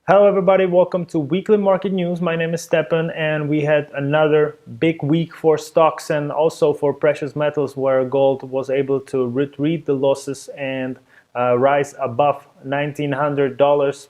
Hello everybody, welcome to Weekly Market News. My name is Stepan and we had another big week for stocks and also for precious metals where gold was able to retreat the losses and rise above $1,900,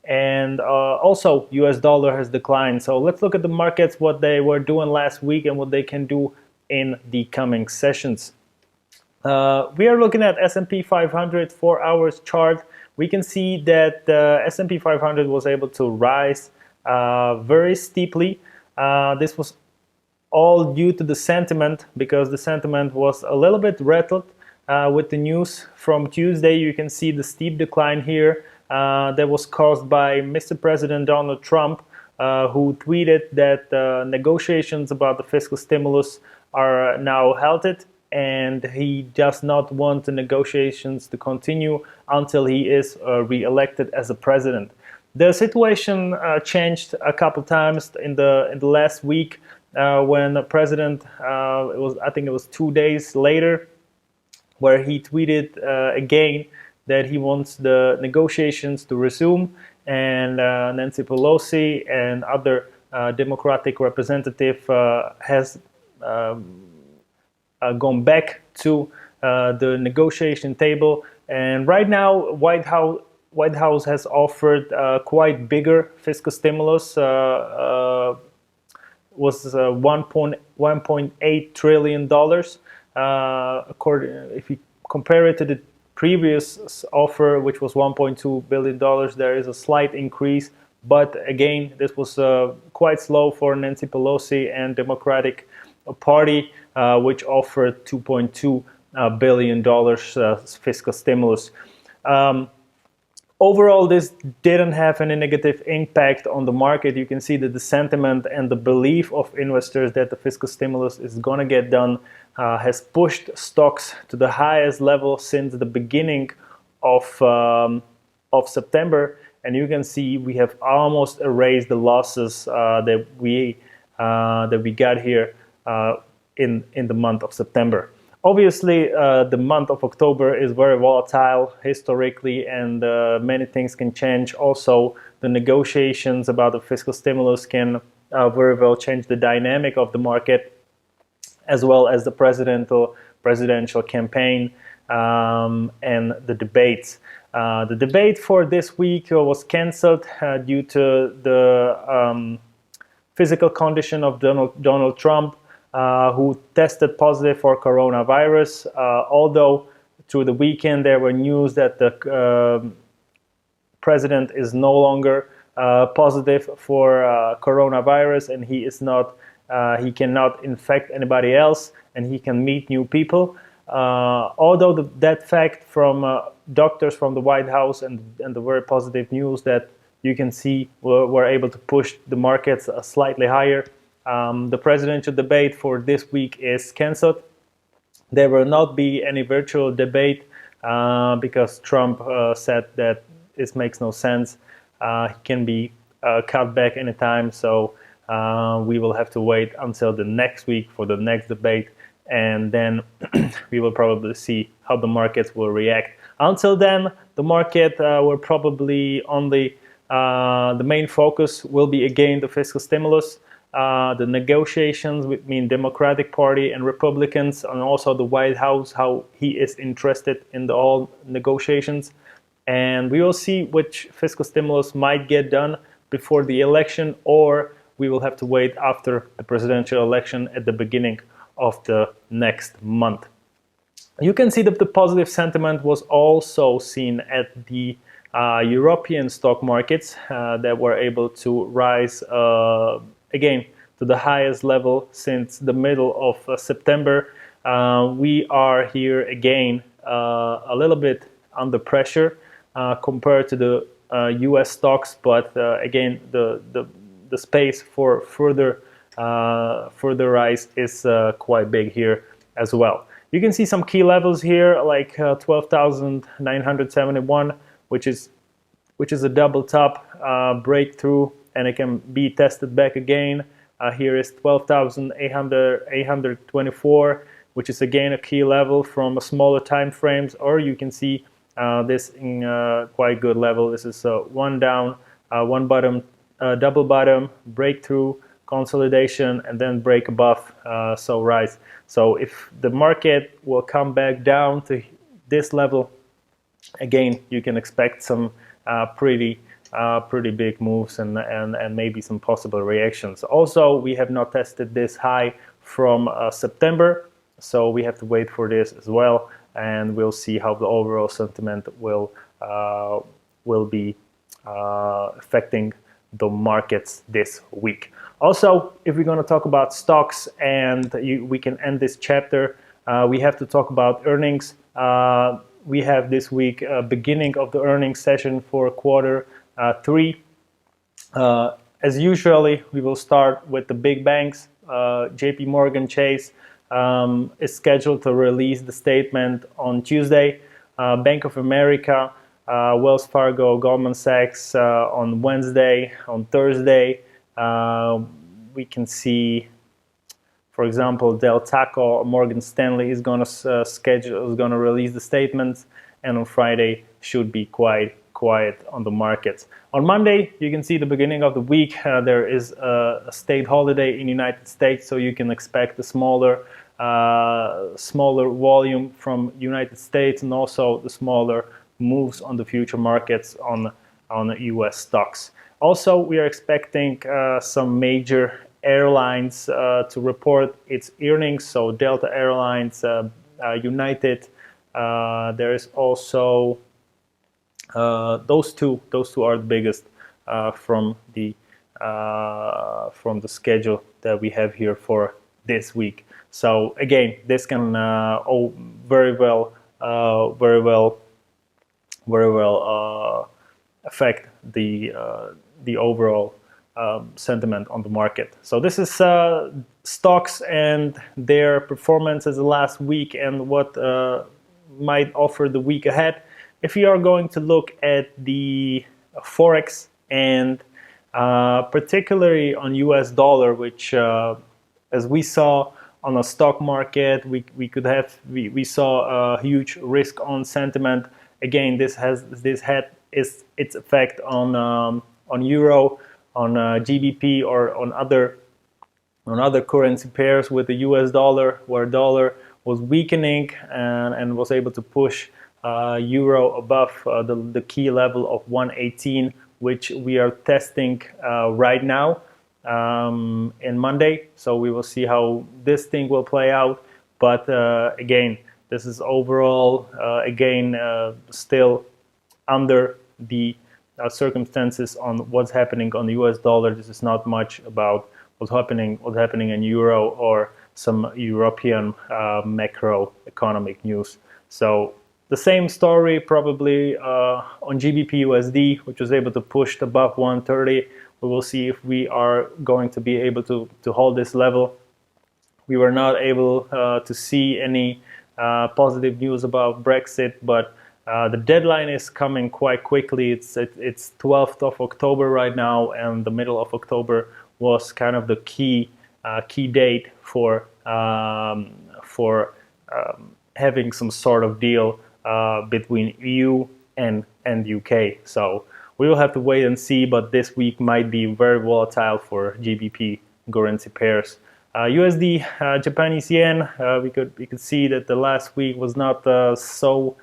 and also US dollar has declined. So let's look at the markets, what they were doing last week and what they can do in the coming sessions. We are looking at S&P 500 4 hours chart. We can see that the S&P 500 was able to rise very steeply. This was all due to the sentiment, because the sentiment was a little bit rattled with the news from Tuesday. You can see the steep decline here that was caused by Mr. President Donald Trump, who tweeted that negotiations about the fiscal stimulus are now halted, and he does not want the negotiations to continue until he is re-elected as a president. The situation changed a couple times in the last week when the president, I think it was 2 days later, where he tweeted again that he wants the negotiations to resume, and Nancy Pelosi and other Democratic representative has gone back to the negotiation table. And right now, White House has offered quite bigger fiscal stimulus. Was $1.8 trillion. If you compare it to the previous offer, which was $1.2 billion, there is a slight increase. But again, this was quite slow for Nancy Pelosi and Democratic Party, which offered $2.2 billion fiscal stimulus. Overall, this didn't have any negative impact on the market. You can see that the sentiment and the belief of investors that the fiscal stimulus is going to get done has pushed stocks to the highest level since the beginning of September. And you can see we have almost erased the losses that we got here in the month of September. Obviously, the month of October is very volatile historically, and many things can change. Also, the negotiations about the fiscal stimulus can very well change the dynamic of the market, as well as the presidential campaign and the debates. The debate for this week was cancelled due to the physical condition of Donald Trump, who tested positive for coronavirus, although through the weekend there were news that the president is no longer positive for coronavirus, and he cannot infect anybody else, and he can meet new people. Although that fact from doctors from the White House and the very positive news that you can see were able to push the markets slightly higher. The presidential debate for this week is cancelled. There will not be any virtual debate because Trump said that this makes no sense. He can be cut back anytime, so we will have to wait until the next week for the next debate, and then we will probably see how the markets will react. Until then, the market will probably only, the main focus will be again the fiscal stimulus. The negotiations between Democratic Party and Republicans, and also the White House, how he is interested in the all negotiations. And we will see which fiscal stimulus might get done before the election, or we will have to wait after the presidential election at the beginning of the next month. You can see that the positive sentiment was also seen at the European stock markets that were able to rise again to the highest level since the middle of September. We are here again a little bit under pressure compared to the US stocks, but again the space for further rise is quite big here as well. You can see some key levels here, like 12,971, which is a double top breakthrough, and it can be tested back again. Here is 12,824, which is again a key level from smaller time frames, or you can see this in quite good level. This is one down one bottom, double bottom, breakthrough, consolidation, and then break above, so rise. So if the market will come back down to this level, again, you can expect some pretty big moves and maybe some possible reactions. Also, we have not tested this high from September, so we have to wait for this as well, and we'll see how the overall sentiment will be affecting the markets this week. Also, if we're going to talk about stocks and we can end this chapter, we have to talk about earnings. We have this week beginning of the earnings session for quarter 3. As usually, we will start with the big banks. JP Morgan Chase is scheduled to release the statement on Tuesday. Bank of America, Wells Fargo, Goldman Sachs on Wednesday. On Thursday, we can see, for example, Del Taco, Morgan Stanley is going to release the statements, and on Friday should be quite quiet on the markets. On Monday, you can see the beginning of the week. There is a state holiday in the United States, so you can expect a smaller volume from United States, and also the smaller moves on the future markets on US stocks. Also, we are expecting some major airlines to report its earnings. So Delta Airlines, United. There is also those two are the biggest from the schedule that we have here for this week. So again, this can very well affect the overall sentiment on the market. So this is stocks and their performances the last week and what might offer the week ahead. If you are going to look at the Forex and particularly on US dollar, which as we saw on the stock market, we saw a huge risk on sentiment. Again, this had its effect on euro, on GBP, or on other currency pairs with the US dollar, where dollar was weakening and was able to push euro above the key level of 118, which we are testing right now in Monday. So we will see how this thing will play out. But again, this is overall still under the circumstances on what's happening on the US dollar. This is not much about what's happening in euro or some European macroeconomic news. So the same story probably on GBPUSD, which was able to push above 130. We will see if we are going to be able to hold this level. We were not able to see any positive news about Brexit, but the deadline is coming quite quickly. It's 12th of October right now, and the middle of October was kind of the key date for having some sort of deal between EU and UK. So we will have to wait and see, but this week might be very volatile for GBP currency pairs. USD, Japanese yen, we could see that the last week was not so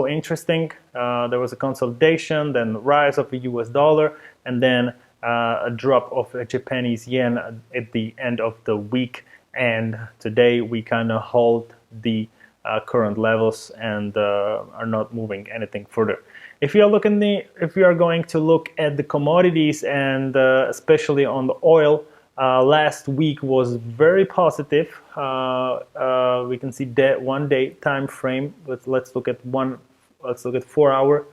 interesting. There was a consolidation, then rise of the US dollar, and then a drop of Japanese yen at the end of the week. And today we kind of hold the current levels and are not moving anything further. If you are going to look at the commodities and especially on the oil, last week was very positive. We can see that 1 day time frame. Let's look at 4 hour.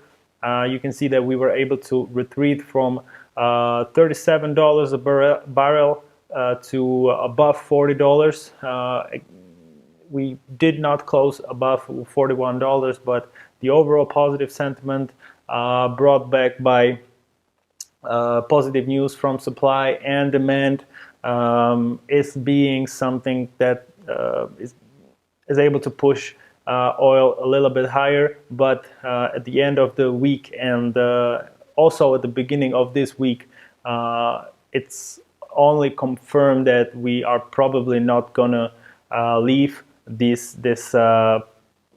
You can see that we were able to retreat from $37 a barrel to above $40. We did not close above $41, but the overall positive sentiment brought back by positive news from supply and demand is being something that is able to push oil a little bit higher, but at the end of the week and also at the beginning of this week, it's only confirmed that we are probably not gonna leave this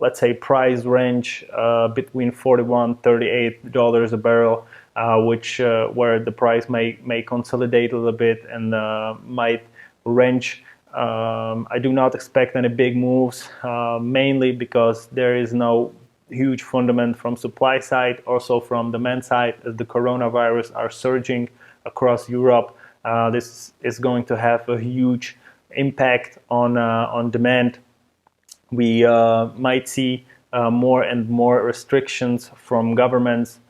let's say price range between $41-$38 a barrel, which where the price may consolidate a little bit and might range. I do not expect any big moves, mainly because there is no huge fundament from supply side, also from demand side, as the coronavirus are surging across Europe. This is going to have a huge impact on demand. We might see more and more restrictions from governments,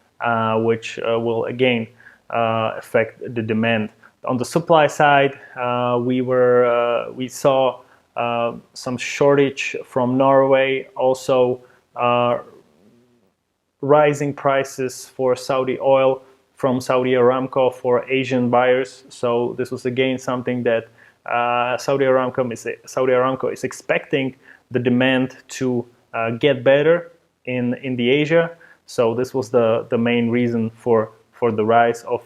which will again affect the demand. On the supply side, we saw some shortage from Norway, also rising prices for Saudi oil from Saudi Aramco for Asian buyers. So this was again something that Saudi Aramco is expecting the demand to get better in the Asia. So this was the main reason for the rise of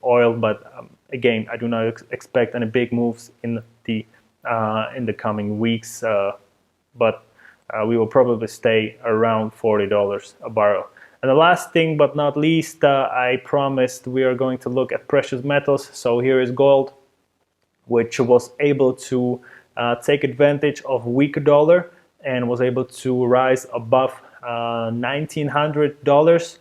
oil. But again, I do not expect any big moves in the coming weeks. But we will probably stay around $40 a barrel. And the last thing but not least, I promised we are going to look at precious metals. So here is gold, which was able to take advantage of weak dollar and was able to rise above $1,900.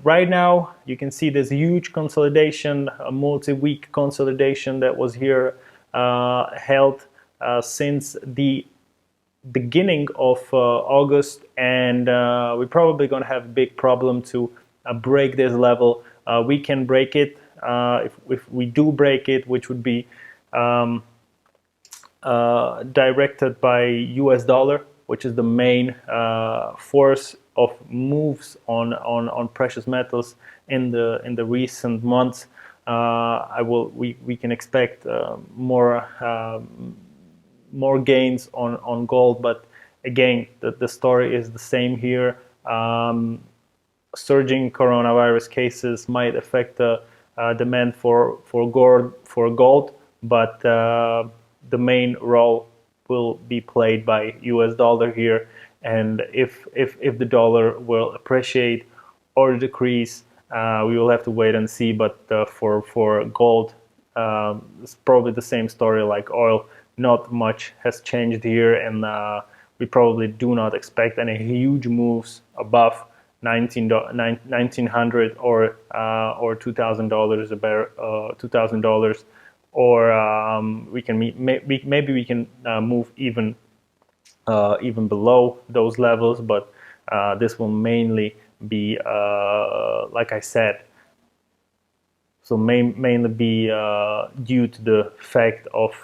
Right now, you can see this huge consolidation, a multi-week consolidation that was here held since the beginning of August, and we're probably going to have a big problem to break this level. We can break it if we do break it, which would be directed by US dollar, which is the main force of moves on precious metals in the recent months. We can expect more gains on gold, but again, the story is the same here. Surging coronavirus cases might affect the demand for gold, but the main role will be played by US dollar here. And if the dollar will appreciate or decrease, we will have to wait and see. But for gold, it's probably the same story like oil. Not much has changed here, and we probably do not expect any huge moves above $1,900 or $2,000 a barrel, $2,000, or maybe we can move even below those levels, but this will mainly be like I said. So mainly be due to the fact of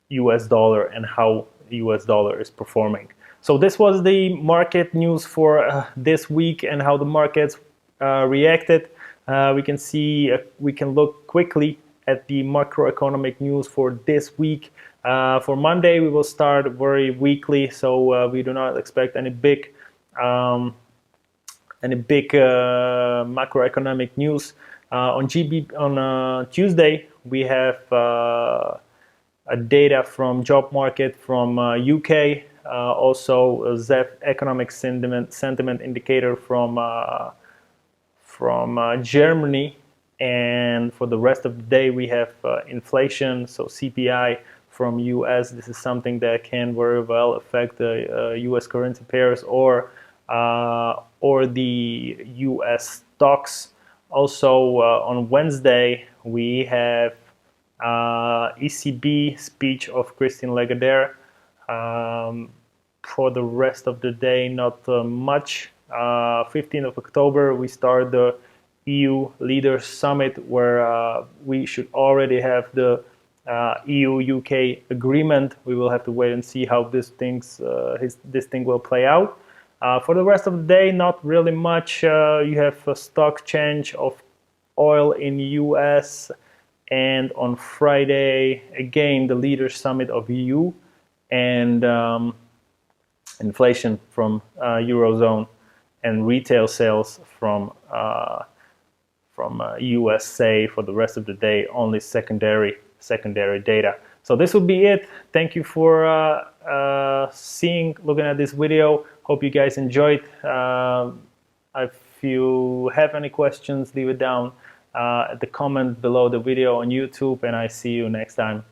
US dollar and how US dollar is performing. So this was the market news for this week and how the markets reacted. We can look quickly at the macroeconomic news for this week. For Monday, we will start very weekly, so we do not expect any big macroeconomic news. On Tuesday, we have a data from job market from UK, also a ZEF economic sentiment indicator from Germany, and for the rest of the day we have inflation, so CPI from US. This is something that can very well affect the US currency pairs or the US stocks. Also on Wednesday we have ECB speech of Christine Lagarde. For the rest of the day, not much. 15th of October we start the EU Leaders Summit, where we should already have the EU-UK agreement. We will have to wait and see how this thing will play out. For the rest of the day, not really much. You have a stock change of oil in US, And on Friday, again, the Leaders Summit of EU and inflation from Eurozone and retail sales from USA for the rest of the day, only secondary data. So this will be it. Thank you for looking at this video. Hope you guys enjoyed. If you have any questions, leave it down at the comment below the video on YouTube, and I see you next time.